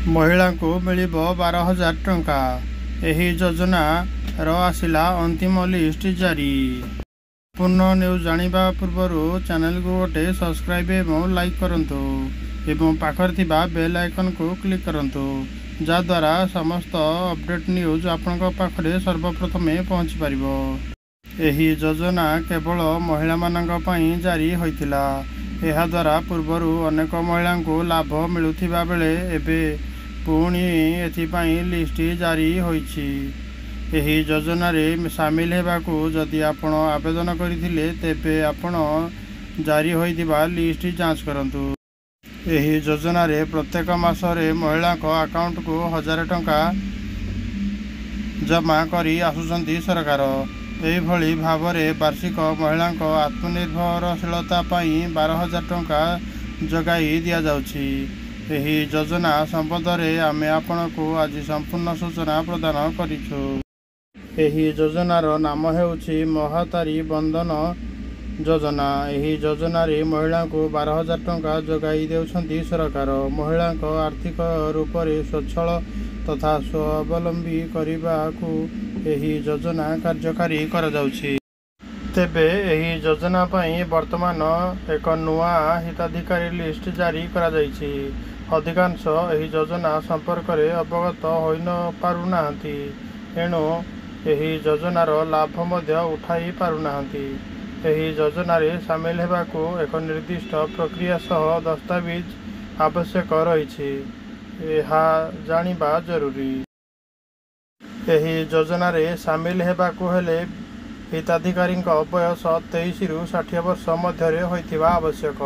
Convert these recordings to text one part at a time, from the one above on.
महिला को मिलिबो 12,000 टंका। एही योजनार आसिला अंतिम लिस्ट जारी। पूर्ण न्यूज जानिबा पूर्वरु चैनल को गोटे सब्सक्राइब एवं लाइक करंतु एवं पाखर थिबा बेल आइकन को क्लिक करंतु जद्वारा समस्त अपडेट न्यूज आपनका पाखरे सर्वप्रथमे पहुँची पारिबो। एही योजना केवल महिला मानक पई जारी होइतिला। एहा द्वारा पूर्वरु अनेक महिला को लाभ मिलुथिबा बेले एबे पुणी एथिपाई लिस्ट जारी होइछि। एही योजना रे शामिल हेबाकू जदि आपण आवेदन करथिले तेबे आपण जारी होइतिबा लिस्ट जांच करंतु। एही योजना रे प्रत्येक मास रे महिला को अकाउंट को 1000 टंका जमा करी आसुचंती सरकार। एही भली भावरे वार्षिक महिला को आत्मनिर्भरशीलता पई 12,000 टंका जगाई दिया जाउछि। एही योजना संबंध रे आमे आपनकू आज संपूर्ण सूचना प्रदान करिछु। एही योजनार नाम हेउछि महातारी बंधन योजना। एही योजना रे महिला को 12,000 टंका जगाई देउछंती सरकार। महिला को आर्थिक रूप से स्वच्छल तथा स्वावलंबी करबाकू एही योजना कार्यकारी करा जाउछि। तेबे एही योजना पई वर्तमान एक नुआ हिताधिकारी लिस्ट जारी करा जाइछि। अधिकांश एही योजना संपर्क रे अवगत होई न पारुनाहंती, एणु एही योजनार लाभ मध्य उठाई पारुनाहंती। एही योजना रे शामिल हेबाकू एक निर्दिष्ट प्रक्रिया सह दस्तावेज आवश्यक रहिछि, एहा जानिबा जरूरी। एही योजना रे शामिल हेबाकू हेले हिताधिकारी बयस 23 रु 60 वर्ष मध्य होइथिबा आवश्यक।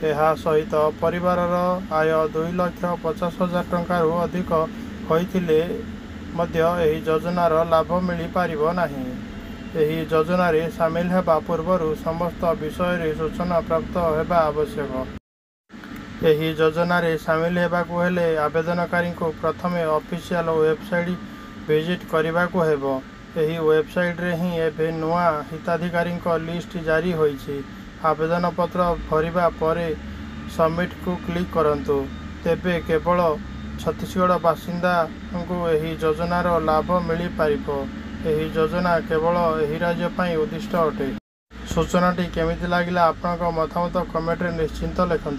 एहा सहित परिवारर आय 2,50,000 टंका रु अधिक होइथिले मध्य एही योजनार लाभ मिली पारिबो नाही। एही योजना रे शामिल हेबा पूर्वरु समस्त विषय रे सूचना प्राप्त हेबा आवश्यक। एही योजना रे शामिल हेबाकू हेले आवेदनकारी को प्रथमे ऑफिशियल वेबसाइट विजिट करबाकू हेबो। एही वेबसाइट रे ही एबे नुआ हिताधिकारी लिस्ट जारी होइछि। आवेदन पत्र भरिबा परे सबमिट को क्लिक करंतु। तेबे केवल छत्तीसगढ़ बासिंदा को एही योजनार लाभ मिली पारिबो। एही योजना केवल एही राज्य पई उद्दिष्ट अटे। सूचनाटी केमिति लागिला आपनका मतामत कमेंट रे निश्चिंत लिखंतु।